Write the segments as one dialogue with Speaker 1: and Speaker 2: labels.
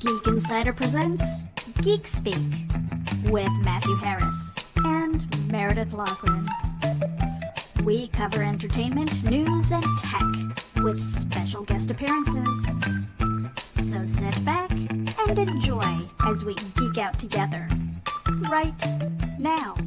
Speaker 1: Geek Insider presents Geek Speak with Matthew Harris and Meredith Lachlan. We cover entertainment, news, and tech with special guest appearances. So sit back and enjoy as we geek out together right now.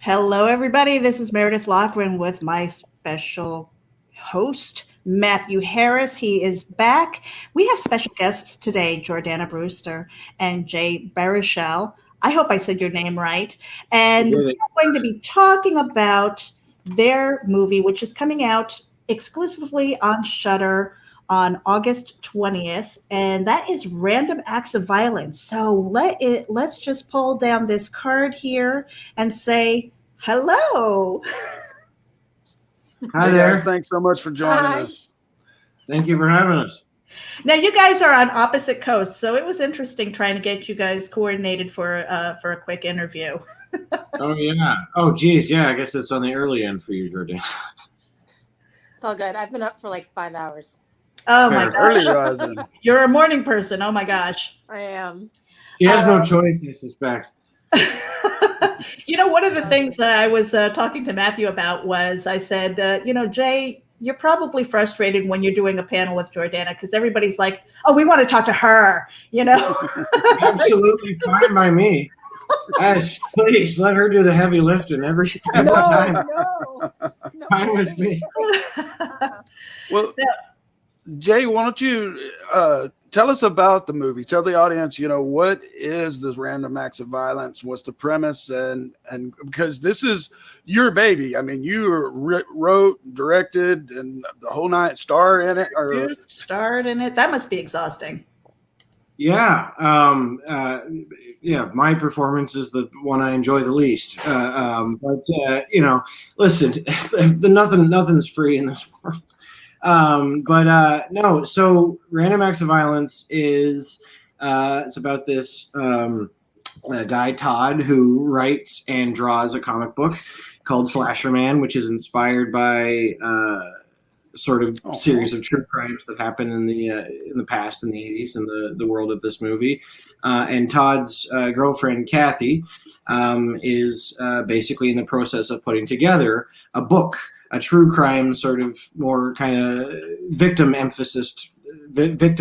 Speaker 2: Hello, everybody. This is Meredith Lachlan with my special host, Matthew Harris. He is back. We have special guests today, Jordana Brewster and Jay Baruchel. I hope I said your name right. And we're going to be talking about their movie, which is coming out exclusively on SHUDDER on August 20th, and that is Random Acts of Violence. So let's just pull down this card here and say hello.
Speaker 3: Hi there. Guys, thanks so much for joining us.
Speaker 4: Thank you for having us.
Speaker 2: Now, you guys are on opposite coasts, so it was interesting trying to get you guys coordinated for a quick interview.
Speaker 4: Oh, yeah. Oh, geez. Yeah, I guess it's on the early end for you, Jordan.
Speaker 5: It's all good. I've been up for like 5 hours.
Speaker 2: Oh, my gosh.
Speaker 3: Early rising.
Speaker 2: You're a morning person. Oh, my gosh.
Speaker 5: I am.
Speaker 4: She has no choice, I suspect.
Speaker 2: You know, one of the things that I was talking to Matthew about was I said, Jay, you're probably frustrated when you're doing a panel with Jordana because everybody's like, oh, we want to talk to her,
Speaker 4: Absolutely fine by me. Please let her do the heavy lifting every time.
Speaker 5: No,
Speaker 4: Fine with me.
Speaker 3: Well, Jay, why don't you tell us about the movie? Tell the audience, what is this Random Acts of Violence? What's the premise? And because this is your baby. I mean, you wrote, directed, and the whole night star in it.
Speaker 2: You starred in it. That must be exhausting.
Speaker 4: Yeah. My performance is the one I enjoy the least. Listen, nothing's free in this world. No, so Random Acts of Violence is it's about this guy Todd who writes and draws a comic book called Slasher Man, which is inspired by sort of series of true crimes that happened in the past in the 80s in the world of this movie. And Todd's girlfriend Kathy is basically in the process of putting together a book, a true crime sort of more kind of victim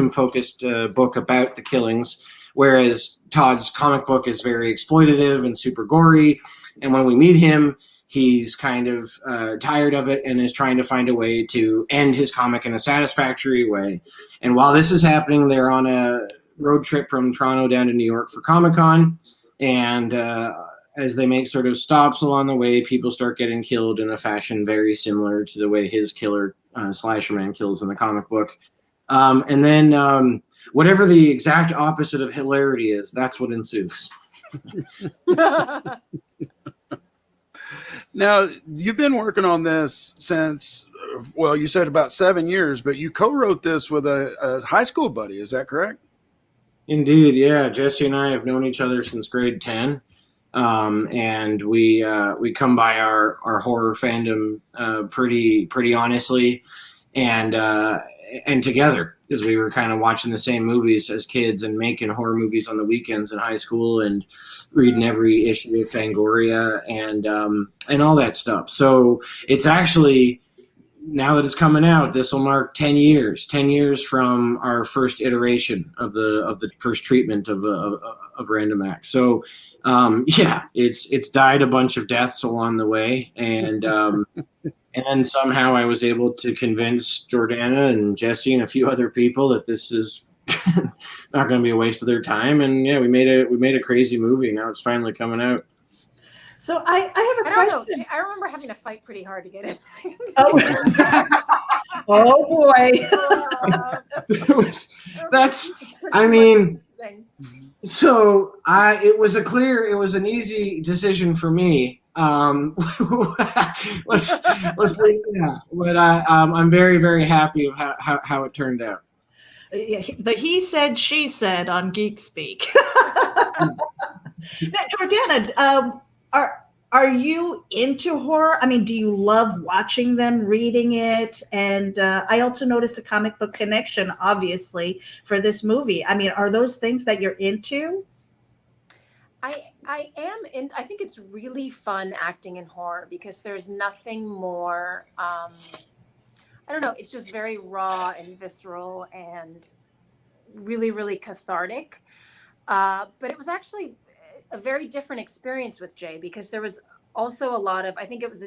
Speaker 4: focused book about the killings, whereas Todd's comic book is very exploitative and super gory. And when we meet him, he's kind of tired of it and is trying to find a way to end his comic in a satisfactory way. And while this is happening, they're on a road trip from Toronto down to New York for Comic-Con. And as they make sort of stops along the way, people start getting killed in a fashion very similar to the way his killer, Slasher Man, kills in the comic book. And then whatever the exact opposite of hilarity is, that's what ensues.
Speaker 3: Now, you've been working on this since, you said about 7 years, but you co-wrote this with a high school buddy. Is that correct?
Speaker 4: Indeed, yeah. Jesse and I have known each other since grade 10. And we come by our horror fandom pretty honestly, and together, because we were kind of watching the same movies as kids and making horror movies on the weekends in high school and reading every issue of Fangoria and all that stuff. So it's actually, now that it's coming out, this will mark 10 years from our first iteration of the first treatment of Random Acts. So it's died a bunch of deaths along the way, and then somehow I was able to convince Jordana and Jesse and a few other people that this is not going to be a waste of their time. And yeah, we made a crazy movie. Now it's finally coming out.
Speaker 2: So I have a question.
Speaker 5: Don't know. I remember having to fight pretty hard to get it.
Speaker 2: Oh boy. So
Speaker 4: it was an easy decision for me. Let's leave that. But I'm very, very happy of how it turned out.
Speaker 2: The he said, she said on Geek Speak. Now, Jordana, Are you into horror? I mean, do you love watching them, reading it? And I also noticed the comic book connection, obviously, for this movie. I mean, are those things that you're into?
Speaker 5: I am in. I think it's really fun acting in horror because there's nothing more. I don't know. It's just very raw and visceral and really, really cathartic. But it was actually a very different experience with Jay because there was also a lot of. I think it was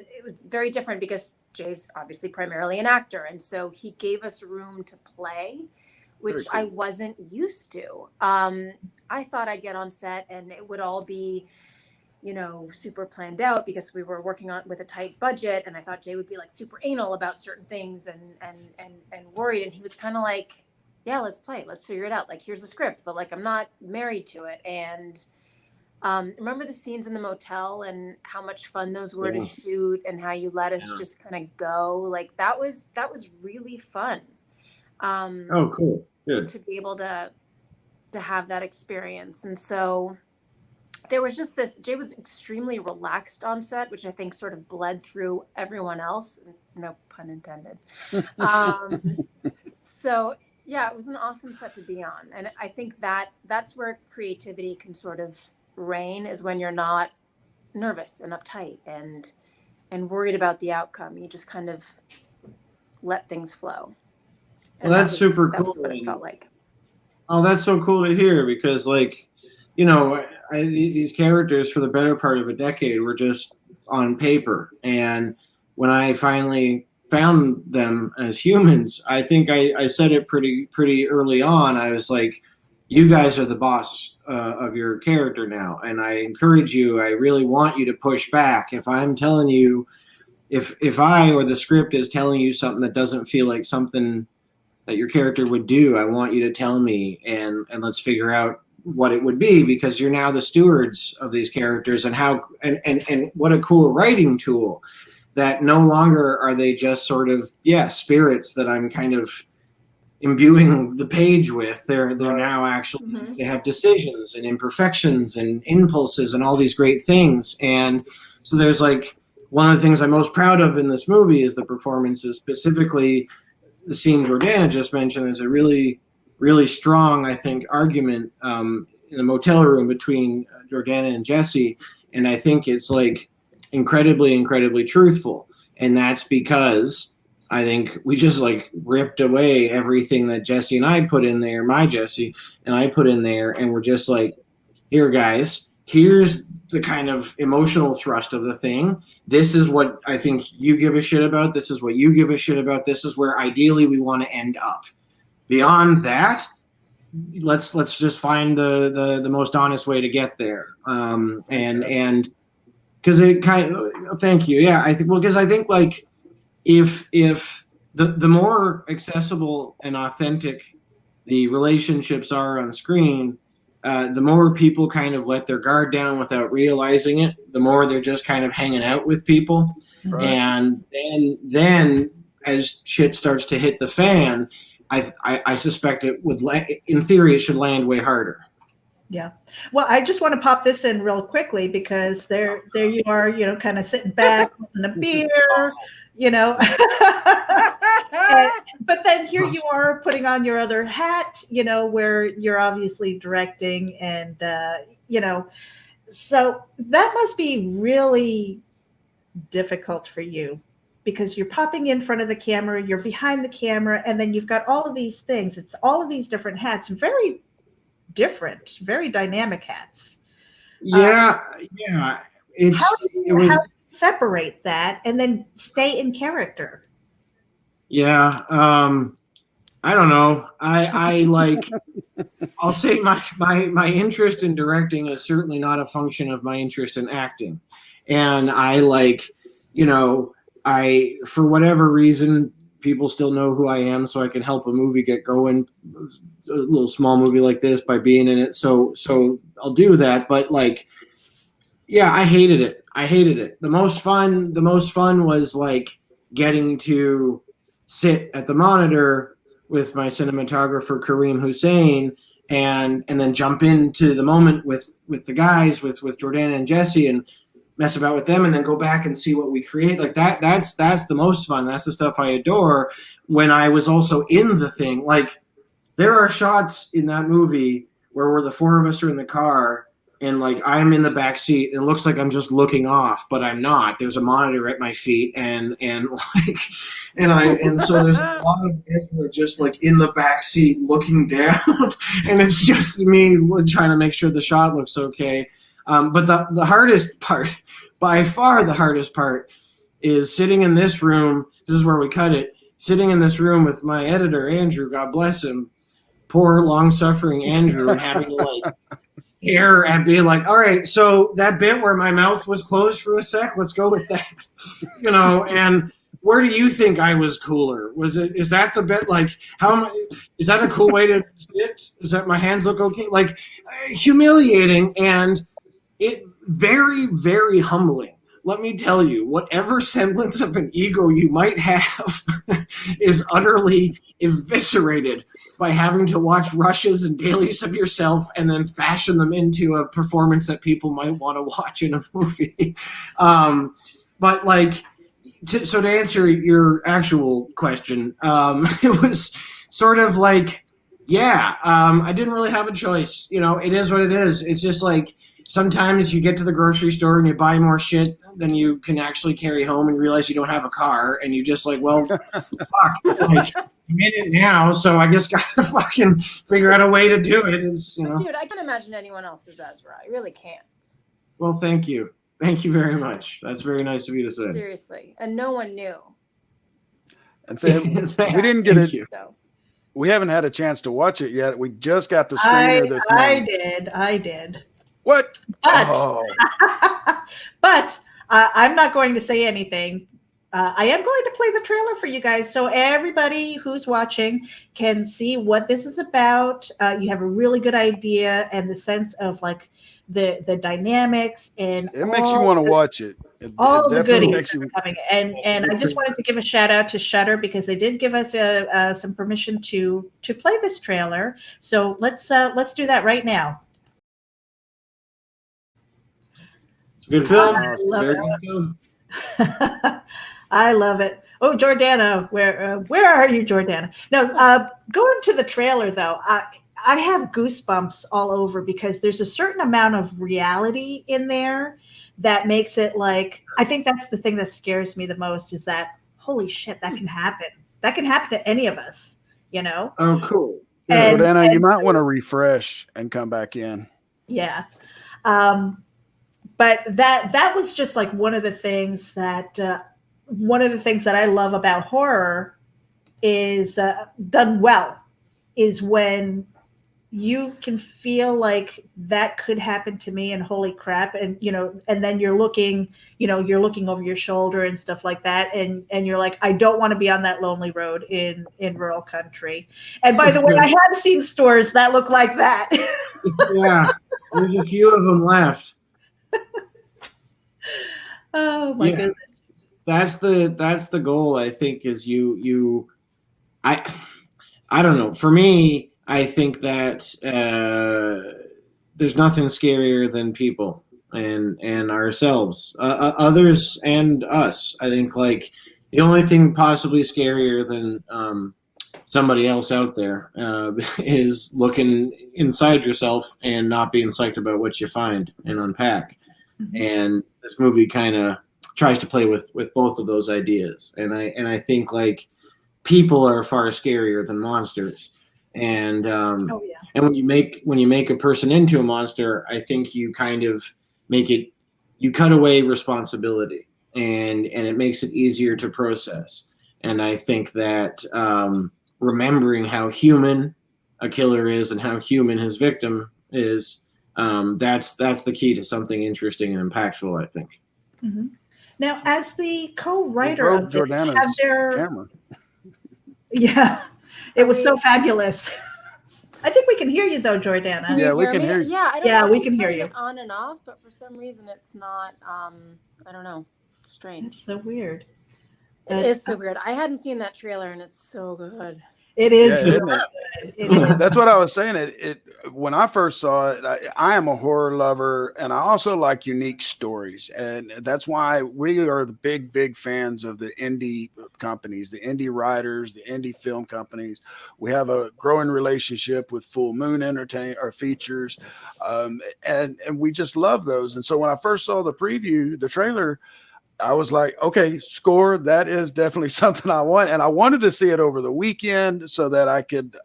Speaker 5: very different because Jay's obviously primarily an actor, and so he gave us room to play, which I wasn't used to. I thought I'd get on set and it would all be, super planned out because we were working on with a tight budget, and I thought Jay would be like super anal about certain things and worried, and he was kind of like, yeah, let's play, let's figure it out. Like, here's the script, but like I'm not married to it. And remember the scenes in the motel and how much fun those were to shoot, and how you let us just kind of go. Like that was really fun.
Speaker 4: Oh, cool. Good.
Speaker 5: To be able to have that experience. And so there was just this, Jay was extremely relaxed on set, which I think sort of bled through everyone else. No pun intended. So yeah, it was an awesome set to be on. And I think that's where creativity can sort of reign, is when you're not nervous and uptight and worried about the outcome. You just kind of let things flow.
Speaker 4: Well, that's super cool.
Speaker 5: That's what it felt like.
Speaker 4: Oh, that's so cool to hear because, like, these characters for the better part of a decade were just on paper. And when I finally found them as humans, I think I said it pretty early on. I was like, you guys are the boss of your character now. And I encourage you, I really want you to push back. If I'm telling you, if I or the script is telling you something that doesn't feel like something that your character would do, I want you to tell me, and let's figure out what it would be, because you're now the stewards of these characters, and how and what a cool writing tool that no longer are they just sort of spirits that I'm kind of imbuing the page with. They're now actually they have decisions and imperfections and impulses and all these great things. And so there's like, one of the things I'm most proud of in this movie is the performances, specifically the scene Jordana just mentioned is a really, really strong, I think, argument in a motel room between Jordana and Jesse. And I think it's like incredibly, incredibly truthful. And that's because I think we just like ripped away everything that Jesse and I put in there, my Jesse and I put in there. And we're just like, here, guys, here's the kind of emotional thrust of the thing. This is what I think you give a shit about. This is what you give a shit about. This is where ideally we want to end up. Beyond that, let's just find the most honest way to get there. And because it kind of, thank you. Yeah, I think, well, because I think like if the more accessible and authentic the relationships are on screen, the more people kind of let their guard down without realizing it, the more they're just kind of hanging out with people. Right. And then as shit starts to hit the fan, I suspect it would, in theory, it should land way harder.
Speaker 2: Yeah. Well, I just want to pop this in real quickly because there you are, kind of sitting back with a beer, but then here you are putting on your other hat, where you're obviously directing and, so that must be really difficult for you because you're popping in front of the camera, you're behind the camera, and then you've got all of these things. It's all of these different hats, very different, very dynamic hats.
Speaker 4: Yeah.
Speaker 2: How do you separate that and then stay in character?
Speaker 4: Yeah. I don't know. I like, I'll say my interest in directing is certainly not a function of my interest in acting. And I like, for whatever reason, people still know who I am, so I can help a movie get going, a little small movie like this, by being in it. So I'll do that. But like, yeah, I hated it. The most fun was like getting to sit at the monitor with my cinematographer Kareem Hussein and then jump into the moment with the guys, with Jordana and Jesse, and mess about with them and then go back and see what we create. Like that's the most fun. That's the stuff I adore. When I was also in the thing, like there are shots in that movie where the four of us are in the car and like I'm in the back seat. It looks like I'm just looking off, but I'm not. There's a monitor at my feet and so there's a lot of Ezra just like in the back seat looking down and it's just me trying to make sure the shot looks okay. But the hardest part, by far the hardest part, is sitting in this room. This is where we cut it. Sitting in this room with my editor, Andrew, God bless him, poor long-suffering Andrew, and having to like stare and be like, all right, so that bit where my mouth was closed for a sec, let's go with that. And where do you think I was cooler? Is that the bit, like, is that a cool way to sit? Is that my hands look okay? Like, humiliating and it very, very humbling. Let me tell you, whatever semblance of an ego you might have is utterly eviscerated by having to watch rushes and dailies of yourself and then fashion them into a performance that people might want to watch in a movie. But like, so to answer your actual question, it was sort of like, I didn't really have a choice. It is what it is. It's just like, sometimes you get to the grocery store and you buy more shit than you can actually carry home and you realize you don't have a car and you just like, well, fuck, like, I'm in it now, so I just gotta fucking figure out a way to do it.
Speaker 5: Dude, I can't imagine anyone else as Ezra. I really can't.
Speaker 4: Well, thank you. Thank you very much. That's very nice of you to say.
Speaker 5: Seriously. And no one knew.
Speaker 3: And so we didn't get it.
Speaker 5: So.
Speaker 3: We haven't had a chance to watch it yet. We just got the screener this morning.
Speaker 2: I did.
Speaker 3: What?
Speaker 2: But I'm not going to say anything. I am going to play the trailer for you guys so everybody who's watching can see what this is about. You have a really good idea and the sense of like the dynamics and
Speaker 3: it makes you want to watch it.
Speaker 2: All the goodies are coming. And I just wanted to give a shout out to Shudder because they did give us some permission to play this trailer. So let's do that right now.
Speaker 4: Good film.
Speaker 2: I love it. Oh, Jordana, where are you, Jordana? No, going to the trailer though. I have goosebumps all over because there's a certain amount of reality in there that makes it like. I think that's the thing that scares me the most is that holy shit, that can happen. That can happen to any of us.
Speaker 4: Oh, cool.
Speaker 3: Jordana, you might want to refresh and come back in.
Speaker 2: Yeah. But that was just like one of the things that I love about horror is done well is when you can feel like that could happen to me and holy crap. And, and then you're looking over your shoulder and stuff like that. And you're like, I don't want to be on that lonely road in rural country. And by the way, I have seen stores that look like that.
Speaker 4: Yeah. There's a few of them left.
Speaker 2: Oh my goodness.
Speaker 4: That's the goal, I think, is I don't know. For me, I think that there's nothing scarier than people and ourselves, others and us. I think like the only thing possibly scarier than somebody else out there is looking inside yourself and not being psyched about what you find and unpack. Mm-hmm. And this movie kind of tries to play with both of those ideas. And I think like people are far scarier than monsters. And and when you make a person into a monster, I think you kind of you cut away responsibility and it makes it easier to process. And I think that remembering how human a killer is and how human his victim is, that's the key to something interesting and impactful, I think.
Speaker 2: Mm-hmm. Now, as the co-writer of this,
Speaker 3: Jordana's camera.
Speaker 2: Yeah, it was so fabulous. I think we can hear you though, Jordana.
Speaker 3: Yeah, we can hear you.
Speaker 5: Yeah, I don't know.
Speaker 2: We can hear you.
Speaker 5: It on and off, but for some reason it's not. I don't know. Strange.
Speaker 2: It's so weird.
Speaker 5: It is so weird. I hadn't seen that trailer, and it's so good.
Speaker 2: It is.
Speaker 3: Yeah, isn't it?
Speaker 2: It is.
Speaker 3: That's what I was saying. It when I first saw it, I am a horror lover, and I also like unique stories, and that's why we are the big fans of the indie companies, the indie writers, the indie film companies. We have a growing relationship with Full Moon Entertain or Features, and we just love those. And so when I first saw the preview, the trailer, I was like, okay, score. That is definitely something I want. And I wanted to see it over the weekend so that I could,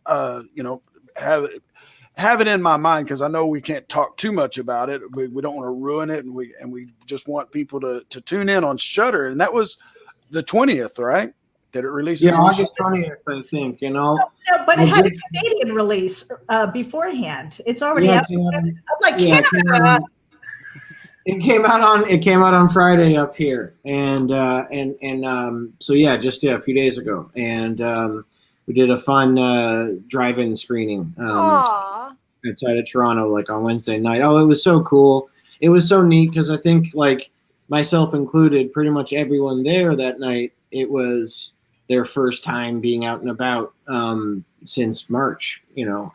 Speaker 3: have it in my mind. Cause I know we can't talk too much about it. We don't want to ruin it. And we just want people to tune in on Shudder. And that was the 20th, right? That it releases.
Speaker 4: Yeah, August 20th, I think,
Speaker 2: No, but it had a Canadian release beforehand. It's already out. I'm like, Canada.
Speaker 4: It came out on Friday up here, and so yeah, just a few days ago, and we did a fun drive-in screening outside of Toronto, like on Wednesday night. Oh, it was so cool! It was so neat because I think, like myself included, pretty much everyone there that night, it was their first time being out and about since March,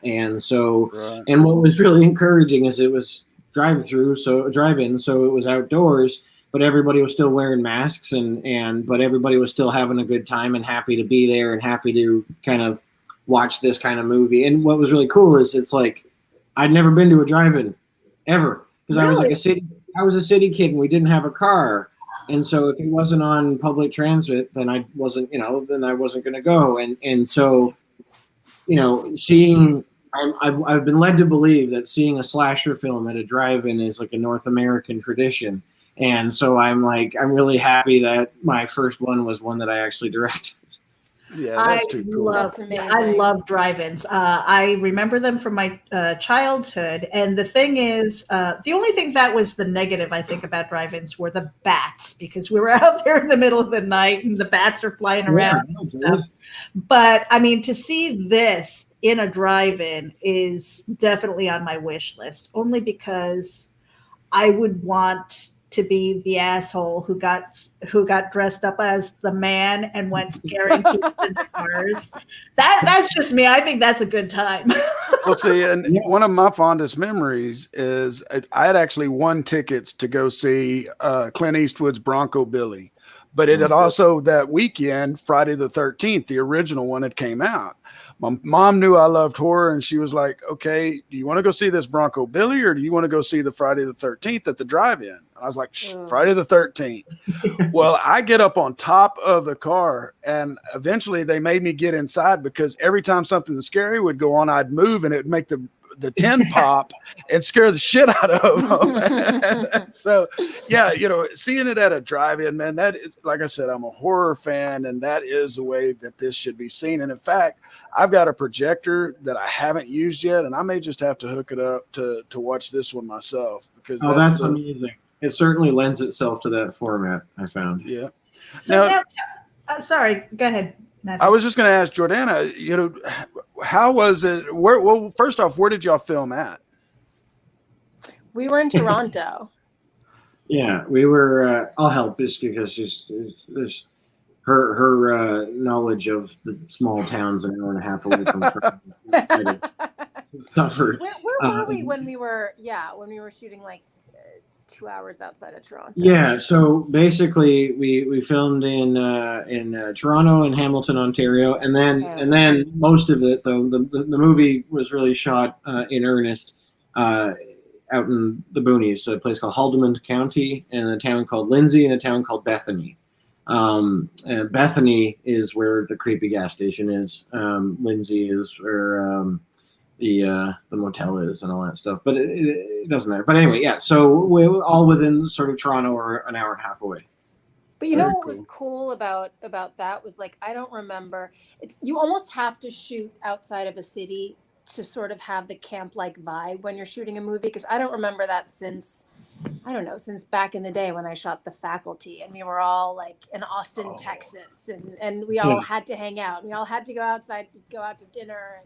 Speaker 4: and so
Speaker 3: Right.
Speaker 4: And what was really encouraging is it was drive-in, so it was outdoors, but everybody was still wearing masks but everybody was still having a good time and happy to be there and happy to kind of watch this kind of movie. And what was really cool is it's like I'd never been to a drive-in ever because I was a city kid and we didn't have a car. And so if it wasn't on public transit, then I wasn't going to go. And so, I've been led to believe that seeing a slasher film at a drive-in is like a North American tradition. And so I'm really happy that my first one was one that I actually directed.
Speaker 3: Yeah, that's too cool.
Speaker 5: That's amazing.
Speaker 2: I love drive-ins. I remember them from my childhood. And the thing is, the only thing that was the negative, I think, about drive-ins were the bats, because we were out there in the middle of the night and the bats are flying around and stuff. But I mean, to see this in a drive-in is definitely on my wish list, only because I would want to be the asshole who got dressed up as the man and went scaring people in the cars. That's just me. I think that's a good time.
Speaker 3: Well, see, and one of my fondest memories is I had actually won tickets to go see Clint Eastwood's Bronco Billy, but it had also that weekend, Friday the 13th, the original one had came out. My mom knew I loved horror, and she was like, okay, do you want to go see this Bronco Billy, or do you want to go see the Friday the 13th at the drive-in? I was like, Friday the 13th. Well, I get up on top of the car, and eventually they made me get inside because every time something scary would go on, I'd move and it would make the tin pop and scare the shit out of them. So, yeah, seeing it at a drive-in, man, that, like I said, I'm a horror fan, and that is the way that this should be seen. And in fact, I've got a projector that I haven't used yet, and I may just have to hook it up to watch this one myself, because
Speaker 4: that's amazing. It certainly lends itself to that format, I found.
Speaker 3: Yeah.
Speaker 2: So now, sorry, go ahead, Matthew.
Speaker 3: I was just going to ask Jordana, how was it? Well, first off, where did y'all film at?
Speaker 5: We were in Toronto.
Speaker 4: Yeah, we were. I'll help just because there's her knowledge of the small towns an hour and a half away from her. Suffered.
Speaker 5: Where were we when we were shooting like 2 hours outside of Toronto?
Speaker 4: Yeah, so basically we filmed in Toronto and Hamilton, Ontario, and then most of it, though, the movie was really shot in earnest out in the boonies, a place called Haldimand County, and a town called Lindsay, and a town called Bethany. And Bethany is where the creepy gas station is. Lindsay is where the motel is and all that stuff, but it doesn't matter. But anyway, yeah. So we're all within sort of Toronto, or an hour and a half away.
Speaker 5: But what was cool about that was, like, I don't remember. You almost have to shoot outside of a city to sort of have the camp-like vibe when you're shooting a movie, because I don't remember that since back in the day when I shot The Faculty, and we were all like in Austin, Texas, and we all had to hang out. We all had to go outside to go out to dinner,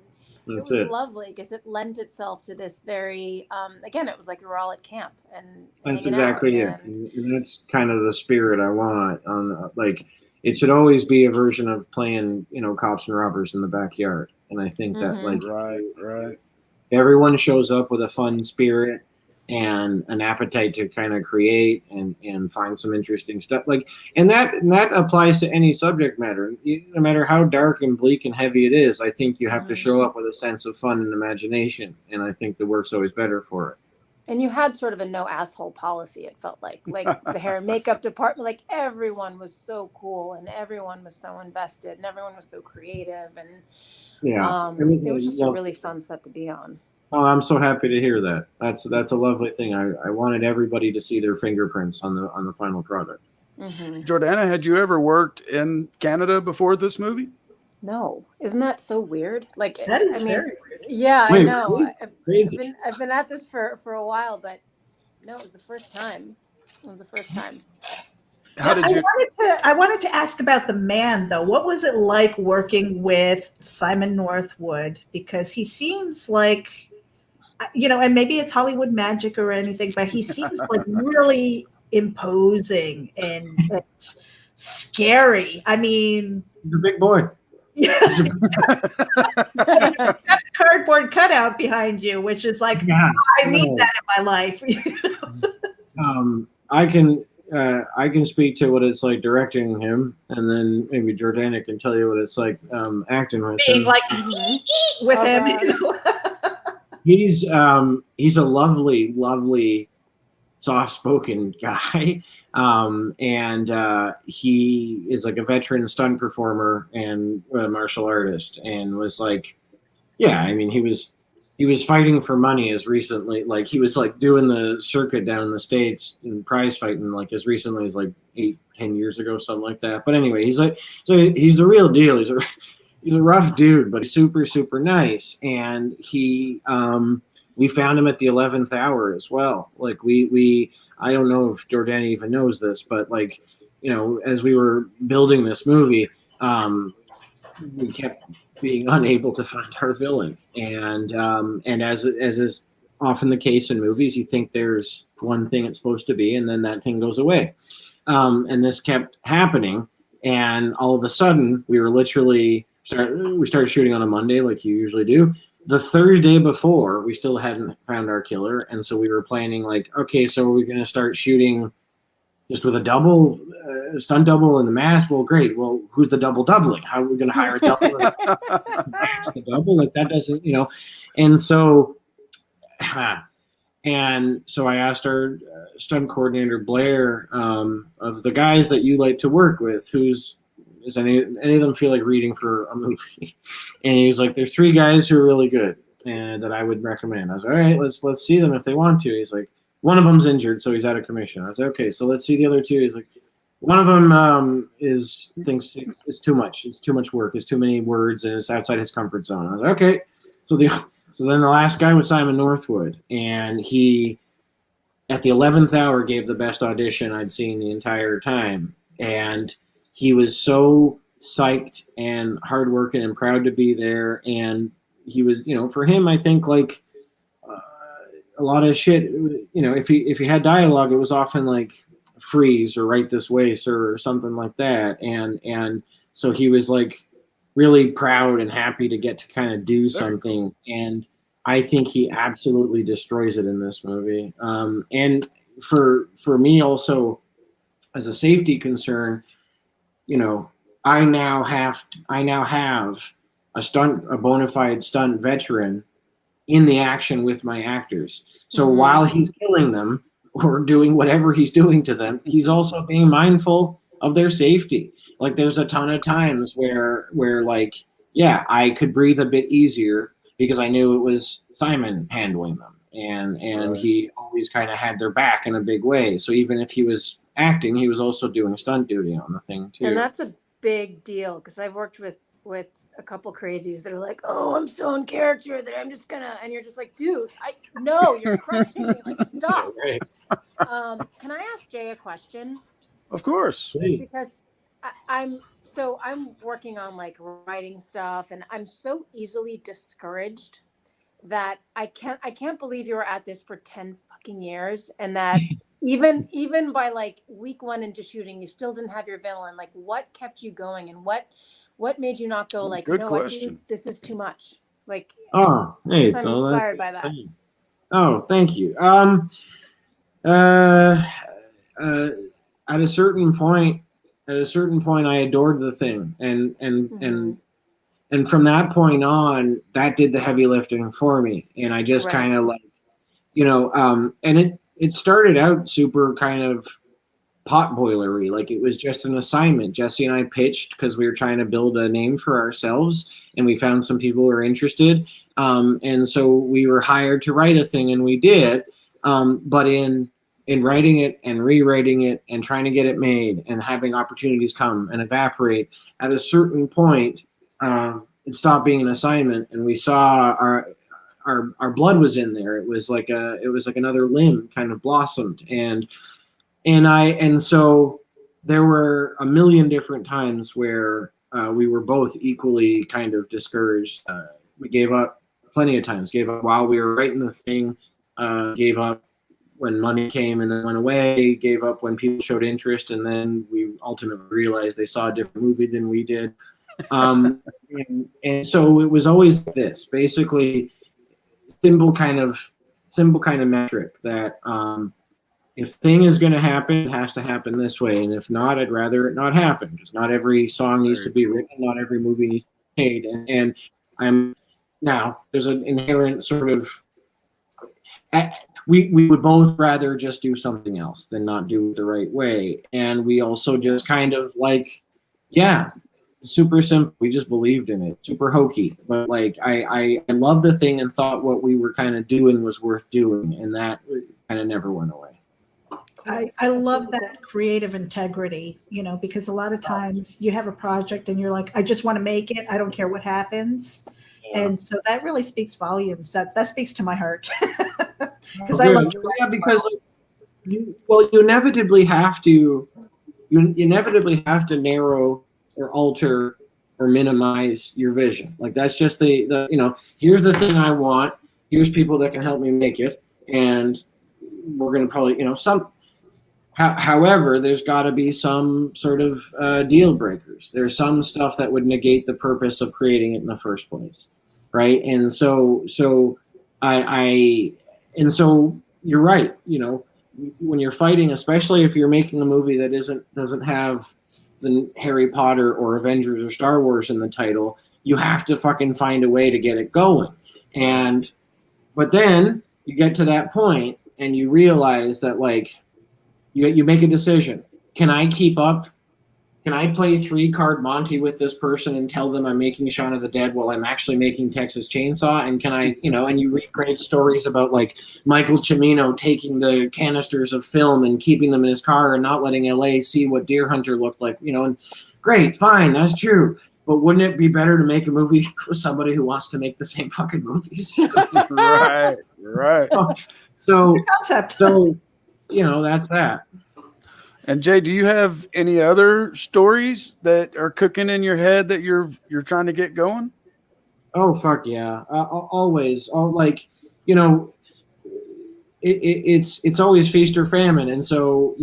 Speaker 5: and it was lovely because it lent itself to this very again, it was like we were all at camp, and
Speaker 4: that's exactly it. And that's kind of the spirit I want on, like, it should always be a version of playing, cops and robbers in the backyard. And I think that
Speaker 3: Right.
Speaker 4: everyone shows up with a fun spirit and an appetite to kind of create and find some interesting stuff. And that applies to any subject matter, no matter how dark and bleak and heavy it is. I think you have to show up with a sense of fun and imagination. And I think the work's always better for it.
Speaker 5: And you had sort of a no asshole policy, it felt like the hair and makeup department, like everyone was so cool and everyone was so invested and everyone was so creative. And it was just a really fun set to be on.
Speaker 4: Oh, I'm so happy to hear that. That's a lovely thing. I wanted everybody to see their fingerprints on the final product.
Speaker 3: Jordana, had you ever worked in Canada before this movie?
Speaker 5: No, isn't that so weird? Like
Speaker 2: That is very weird.
Speaker 5: Yeah,
Speaker 4: Wait,
Speaker 5: I know.
Speaker 4: really? Crazy.
Speaker 5: I've been at this for a while, but no, it was the first time.
Speaker 3: How did you?
Speaker 2: I wanted to ask about the man, though. What was it like working with Simon Northwood? Because he seems like, and maybe it's Hollywood magic or anything, but he seems like really imposing and scary. I mean,
Speaker 4: He's a big boy.
Speaker 2: Yeah. Cardboard cutout behind you, which is like, I need that in my life.
Speaker 4: I can speak to what it's like directing him, and then maybe Jordana can tell you what it's like acting with
Speaker 2: Being
Speaker 4: him.
Speaker 2: like with him.
Speaker 4: He's a lovely, soft-spoken guy, and he is like a veteran stunt performer and a martial artist, and was like, I mean, he was fighting for money as recently, like he was like doing the circuit down in the States and prize fighting like as recently as like 8-10 years ago, something like that. But anyway, he's the real deal. He's a rough dude, but he's super, super nice. And we found him at the 11th hour as well. Like I don't know if Jordana even knows this, but like, as we were building this movie, we kept being unable to find our villain. And as is often the case in movies, you think there's one thing it's supposed to be, and then that thing goes away. And this kept happening. And all of a sudden, we started shooting on a Monday, like you usually do. The Thursday before, we still hadn't found our killer. And so we were planning like, okay, so we're going to start shooting just with a double, stunt double and the mask. Well, great. Well, who's the doubling? How are we going to hire a double? The double? Like that doesn't, And so I asked our stunt coordinator, Blair, of the guys that you like to work with, does any of them feel like reading for a movie? And he was like, there's 3 guys who are really good and that I would recommend. I was like, all right, let's see them if they want to. He's like, one of them's injured, so he's out of commission. I was like, okay, so let's see the other 2. He's like, one of them thinks it's too much. It's too much work. It's too many words, and it's outside his comfort zone. I was like, okay. So then the last guy was Simon Northwood, and he, at the 11th hour, gave the best audition I'd seen the entire time. And he was so psyched and hardworking and proud to be there. And he was, for him, I think like a lot of shit, if he had dialogue, it was often like freeze or write this way, sir, or something like that. And so he was like really proud and happy to get to kind of do something. And I think he absolutely destroys it in this movie. And for me also, as a safety concern, I now have a bona fide stunt veteran in the action with my actors. So while he's killing them or doing whatever he's doing to them, he's also being mindful of their safety. Like there's a ton of times where like, I could breathe a bit easier because I knew it was Simon handling them. And he always kind of had their back in a big way. So even if he was acting, he was also doing stunt duty on the thing too.
Speaker 5: And that's a big deal because I've worked with a couple crazies that are like, oh, I'm so in character that I'm just gonna, and you're just like, dude, no, you're crushing me. Like, stop.
Speaker 4: Right.
Speaker 5: Can I ask Jay a question?
Speaker 3: Of course.
Speaker 5: Because I'm working on like writing stuff, and I'm so easily discouraged that I can't believe you were at this for 10 fucking years, and that even by like week 1 into shooting, you still didn't have your villain. Like, what kept you going, and what made you not go like,
Speaker 3: Good
Speaker 5: no,
Speaker 3: question.
Speaker 5: this is too much. Like,
Speaker 4: Oh, hey,
Speaker 5: I'm inspired by that.
Speaker 4: Oh, thank you. At a certain point, I adored the thing, and from that point on, that did the heavy lifting for me, and I just kind of like, and it started out super kind of potboilery, like it was just an assignment. Jesse and I pitched because we were trying to build a name for ourselves, and we found some people who were interested, and so we were hired to write a thing, and we did. But in writing it and rewriting it and trying to get it made and having opportunities come and evaporate, at a certain point, it stopped being an assignment, and we saw our blood was in there. It was like another limb kind of blossomed, and so there were a million different times where we were both equally kind of discouraged. We gave up plenty of times. Gave up while we were writing the thing. Gave up when money came and then went away. Gave up when people showed interest, and then we ultimately realized they saw a different movie than we did. And so it was always this, basically, simple kind of metric that if thing is going to happen, it has to happen this way, and if not, I'd rather it not happen, because not every song needs to be written, not every movie needs to be made, and I'm now there's an inherent sort of we would both rather just do something else than not do it the right way, and we also just kind of like, super simple. We just believed in it. Super hokey. But like I loved the thing and thought what we were kind of doing was worth doing, and that kind of never went away.
Speaker 2: I love that creative integrity, because a lot of times you have a project and you're like, I just want to make it. I don't care what happens. Yeah. And so that really speaks volumes. That speaks to my heart. Because I love
Speaker 4: because you inevitably have to narrow or alter or minimize your vision. Like that's just the here's the thing I want, here's people that can help me make it, and we're going to probably however, there's got to be some sort of deal breakers. There's some stuff that would negate the purpose of creating it in the first place, right? And so you're right. When you're fighting, especially if you're making a movie that doesn't have the Harry Potter or Avengers or Star Wars in the title, you have to fucking find a way to get it going. But then you get to that point and you realize that like you make a decision. Can I keep up? Can I play 3-card Monty with this person and tell them I'm making Shaun of the Dead while I'm actually making Texas Chainsaw? And can I, and you read great stories about like Michael Cimino taking the canisters of film and keeping them in his car and not letting LA see what Deer Hunter looked like, and great, fine, that's true. But wouldn't it be better to make a movie with somebody who wants to make the same fucking movies?
Speaker 3: Right.
Speaker 2: So concept.
Speaker 4: That's that.
Speaker 3: And Jay, do you have any other stories that are cooking in your head that you're trying to get going?
Speaker 4: Oh fuck yeah! Always, it's always feast or famine, and so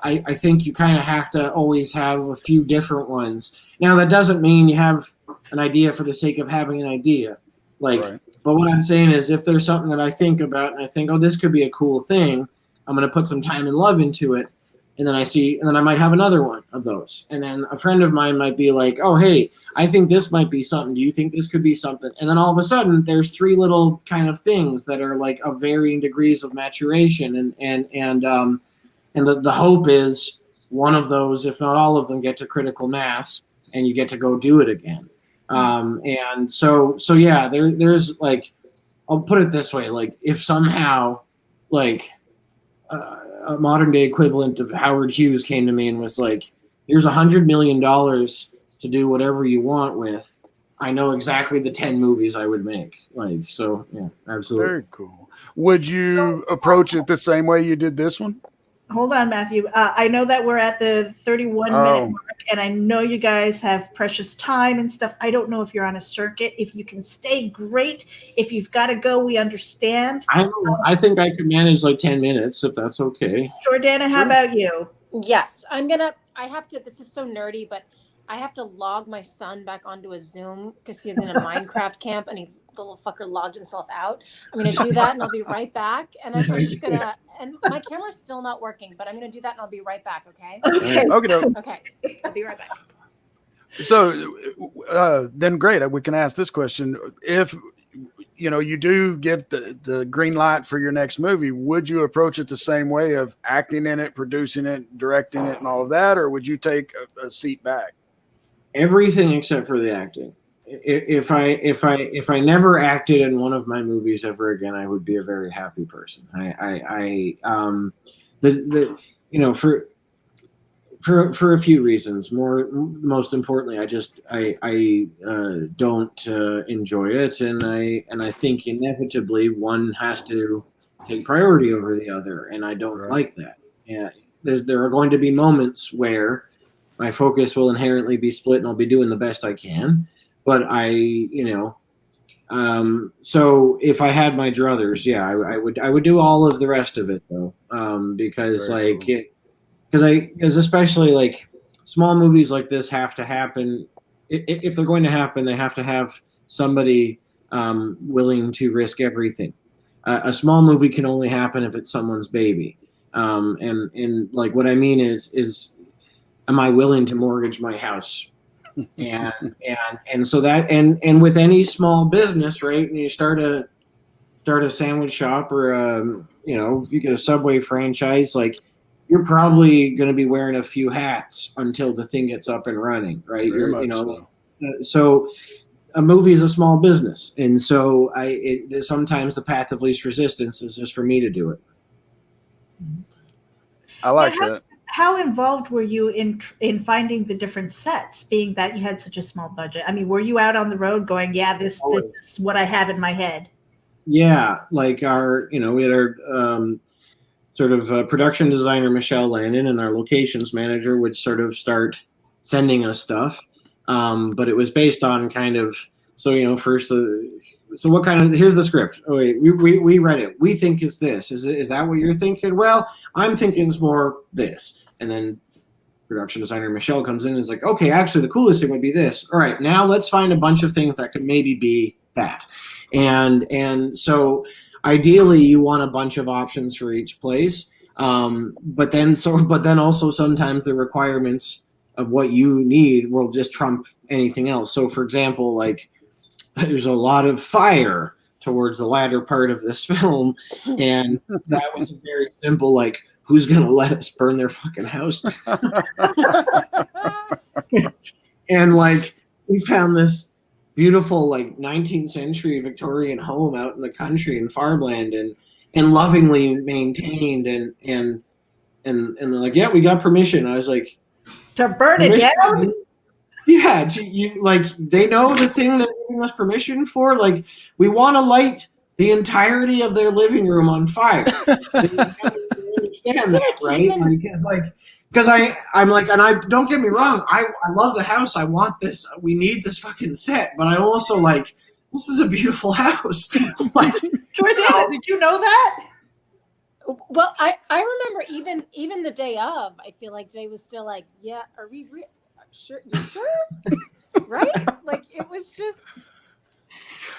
Speaker 4: I think you kind of have to always have a few different ones. Now that doesn't mean you have an idea for the sake of having an idea, But what I'm saying is, if there's something that I think about and I think, oh, this could be a cool thing, I'm going to put some time and love into it. And then I might have another one of those. And then a friend of mine might be like, oh, hey, I think this might be something. Do you think this could be something? And then all of a sudden there's 3 little kind of things that are like of varying degrees of maturation. And the hope is one of those, if not all of them, get to critical mass and you get to go do it again. And so yeah, there's like, I'll put it this way. Like if somehow like, a modern day equivalent of Howard Hughes came to me and was like, here's $100 million to do whatever you want with, I know exactly the 10 movies I would make. Like, so yeah, absolutely.
Speaker 3: Very cool. Would you approach it the same way you did this one?
Speaker 2: hold on, Matthew. I know that we're at the 31-minute mark, and I know you guys have precious time and stuff. I don't know if you're on a circuit. If you can stay, great. If you've got to go, we understand.
Speaker 4: I think I could manage like 10 minutes if that's okay.
Speaker 2: Jordana, how about you?
Speaker 5: Yes, I have to, this is so nerdy, but I have to log my son back onto a Zoom because he's in a Minecraft camp and the little fucker logged himself out. I'm going to do that and I'll be right back. And I'm just going to, and my camera's still not working, but I'm going to do that and I'll be right back. Okay.
Speaker 2: Okay.
Speaker 5: Okay. I'll be right back.
Speaker 3: So then great. We can ask this question. If, you do get the green light for your next movie, would you approach it the same way of acting in it, producing it, directing it, and all of that? Or would you take a seat back?
Speaker 4: Everything except for the acting. If I never acted in one of my movies ever again, I would be a very happy person. For a few reasons. Most importantly, I don't enjoy it, and I think inevitably one has to take priority over the other, and I don't like that. Yeah, there are going to be moments where my focus will inherently be split, and I'll be doing the best I can. But so if I had my druthers, yeah, I would do all of the rest of it though, because because especially like small movies like this have to happen. If they're going to happen, they have to have somebody willing to risk everything. A small movie can only happen if it's someone's baby, and like what I mean is. Am I willing to mortgage my house? And so that and with any small business, right? And you start a sandwich shop or you get a Subway franchise, like you're probably going to be wearing a few hats until the thing gets up and running, right? So a movie is a small business, and so sometimes the path of least resistance is just for me to do it.
Speaker 3: I like that.
Speaker 2: How involved were you in finding the different sets, being that you had such a small budget? I mean, were you out on the road going, yeah, this is what I have in my head?
Speaker 4: Yeah, like we had our sort of production designer, Michelle Landon, and our locations manager would sort of start sending us stuff. But it was based on kind of, first, so what kind of, here's the script. Oh, wait, we read it. We think it's this. Is that what you're thinking? Well, I'm thinking it's more this. And then production designer Michelle comes in and is like, okay, actually the coolest thing would be this. All right, now let's find a bunch of things that could maybe be that. And so ideally you want a bunch of options for each place. But then also sometimes the requirements of what you need will just trump anything else. So for example, like there's a lot of fire towards the latter part of this film. And that was a very simple, like, who's going to let us burn their fucking house down? And like, we found this beautiful, like 19th century Victorian home out in the country in farmland and lovingly maintained. And they're like, yeah, we got permission. I was like,
Speaker 2: to burn it down?
Speaker 4: Yeah. They know the thing they're giving us permission for. Like, we want to light the entirety of their living room on fire. Understand that, right? Because I'm like, and I don't get me wrong, I love the house. I want this. We need this fucking set. But I'm also like, this is a beautiful house. Like,
Speaker 2: Jordana, did you know that?
Speaker 5: Well, I remember even the day of, I feel like Jay was still like, yeah, are we sure? You sure? Right? Like, it was just.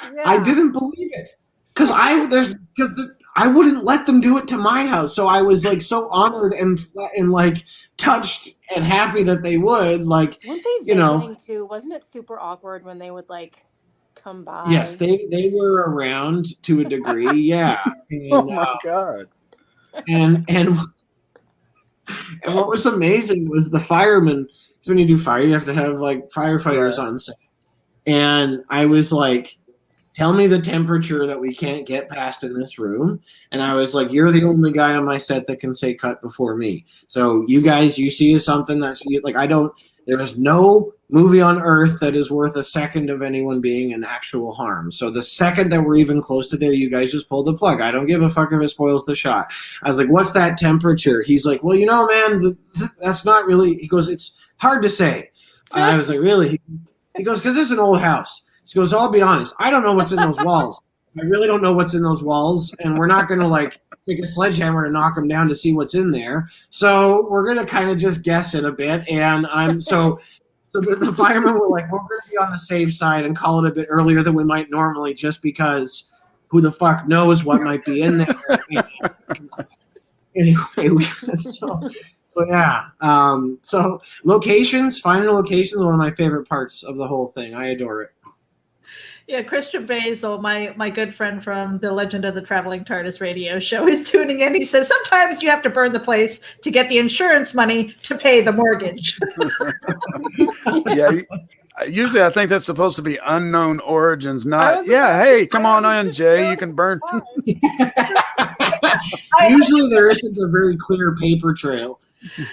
Speaker 5: Yeah.
Speaker 4: I didn't believe it because I wouldn't let them do it to my house. So I was like so honored and like touched and happy that they would. Like,
Speaker 5: weren't they visiting too? Wasn't it super awkward when they would like come by?
Speaker 4: Yes, they were around to a degree. Yeah. And,
Speaker 3: oh my God.
Speaker 4: And what was amazing was the firemen. So when you do fire, you have to have like firefighters on set. And I was like, tell me the temperature that we can't get past in this room. And I was like, you're the only guy on my set that can say cut before me. So you guys, you see something that's like, I don't, There is no movie on Earth that is worth a second of anyone being in actual harm. So the second that we're even close to there, you guys just pull the plug. I don't give a fuck if it spoils the shot. I was like, what's that temperature? He's like, well, man, that's not really. He goes, it's hard to say. I was like, really? He goes, because it's an old house. He goes, I'll be honest. I don't know what's in those walls. I really don't know what's in those walls, and we're not going to take a sledgehammer and knock them down to see what's in there. So we're going to kind of just guess it a bit. And so the firemen were like, we're going to be on the safe side and call it a bit earlier than we might normally, just because who the fuck knows what might be in there. Anyway, so yeah. So finding locations is one of my favorite parts of the whole thing. I adore it.
Speaker 2: Yeah, Christian Basil, my good friend from the Legend of the Traveling TARDIS radio show, is tuning in. He says, sometimes you have to burn the place to get the insurance money to pay the mortgage.
Speaker 3: Yeah, usually I think that's supposed to be unknown origins, not, hey, come on in, Jay, you can burn.
Speaker 4: Usually there isn't a very clear paper trail.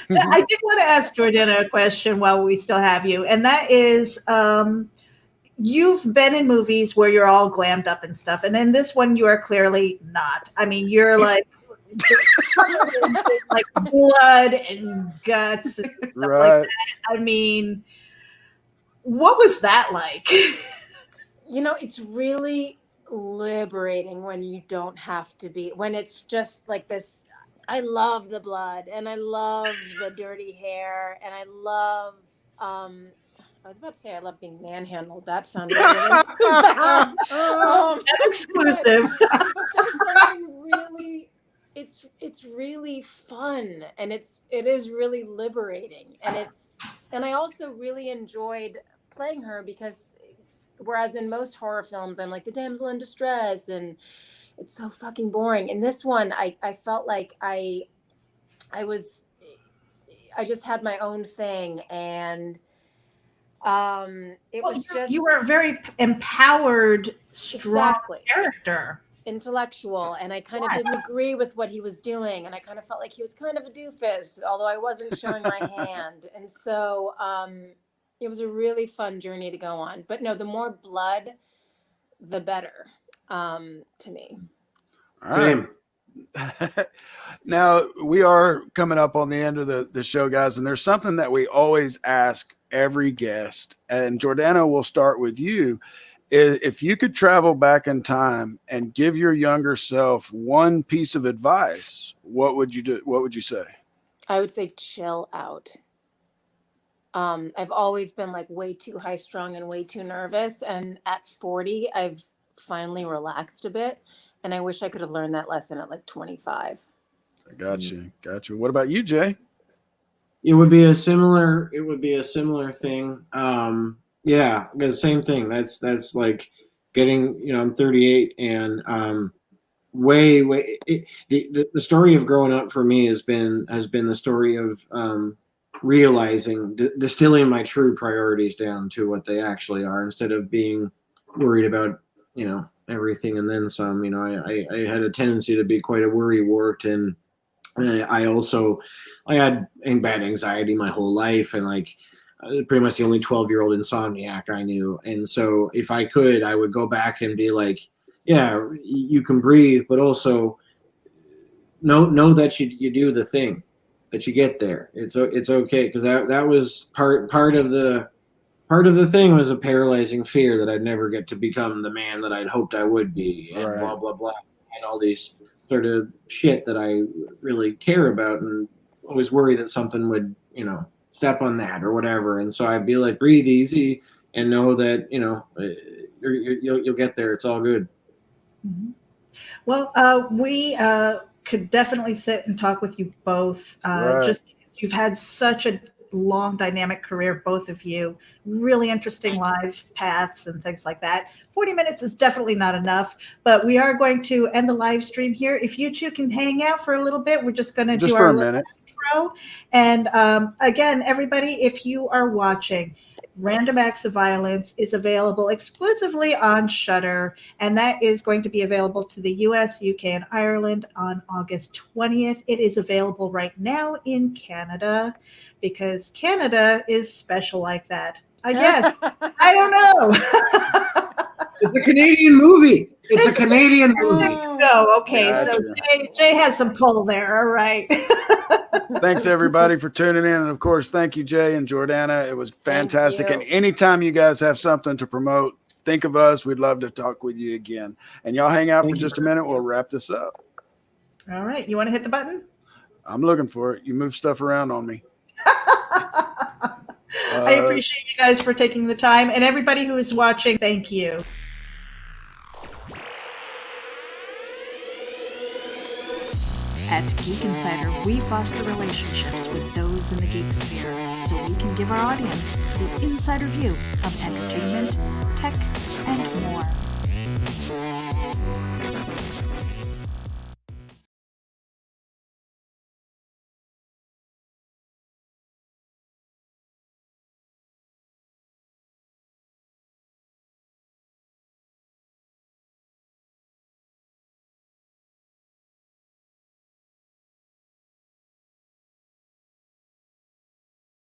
Speaker 2: I did want to ask Jordana a question while we still have you, and that is, you've been in movies where you're all glammed up and stuff, and in this one you are clearly not. I mean, you're like blood and guts and stuff like that. I mean, what was that like?
Speaker 5: It's really liberating when you don't have to be, when it's just like this. I love the blood and I love the dirty hair and I love I was about to say I love being manhandled. That sounded really bad.
Speaker 2: Exclusive.
Speaker 5: But there's something really, it's really fun and it is really liberating and I also really enjoyed playing her because whereas in most horror films I'm like the damsel in distress and it's so fucking boring. In this one I felt like I just had my own thing and you
Speaker 2: were a very empowered, strong character,
Speaker 5: intellectual, and I kind of didn't agree with what he was doing, and I kind of felt like he was kind of a doofus, although I wasn't showing my hand, and so it was a really fun journey to go on. But no, the more blood, the better to me.
Speaker 3: All right. Now we are coming up on the end of the show, guys, and there's something that we always ask every guest, and Jordana, will start with you. If you could travel back in time and give your younger self one piece of advice, what would you do? What would you say?
Speaker 5: I would say chill out. I've always been like way too high strung and way too nervous, and at 40 I've finally relaxed a bit, and I wish I could have learned that lesson at like 25.
Speaker 3: I got you. What about you, Jay?
Speaker 4: It would be a similar thing. Yeah, the same thing. That's like getting, I'm 38 and the story of growing up for me has been the story of realizing, distilling my true priorities down to what they actually are instead of being worried about, everything and then some. I had a tendency to be quite a worrywart, and I had bad anxiety my whole life, and pretty much the only 12-year-old insomniac I knew. And so if I could, I would go back and be like, yeah, you can breathe, but also know that you do the thing, that you get there. It's okay. Cause that was part of the thing was a paralyzing fear that I'd never get to become the man that I'd hoped I would be, and blah, blah, blah. And all these sort of shit that I really care about and always worry that something would, step on that or whatever. And so I'd be like, breathe easy and know that, you'll get there. It's all good.
Speaker 2: Mm-hmm. Well, we could definitely sit and talk with you both, just because you've had such a long dynamic career, both of you, really interesting life paths and things like that. 40 minutes is definitely not enough, but we are going to end the live stream here. If you two can hang out for a little bit, we're just going to do our little intro. And again, everybody, if you are watching, Random Acts of Violence is available exclusively on SHUDDER, and that is going to be available to the US, UK, and Ireland on August 20th. It is available right now in Canada because Canada is special like that. I guess. I don't know.
Speaker 4: It's a Canadian movie. It's a Canadian movie.
Speaker 2: No, okay.
Speaker 3: Gotcha.
Speaker 2: So Jay has some pull there. All right.
Speaker 3: Thanks everybody for tuning in, and of course, thank you, Jay and Jordana. It was fantastic.
Speaker 5: you.
Speaker 3: And anytime you guys have something to promote, think of us. We'd love to talk with you again. And y'all hang out for just a minute. We'll wrap this up.
Speaker 2: All right. You want to hit the button?
Speaker 3: I'm looking for it. You move stuff around on me.
Speaker 2: I appreciate you guys for taking the time, and everybody who is watching, thank you. At Geek Insider, we foster relationships with those in the geek sphere so we can give our audience the insider view of entertainment, tech, and more.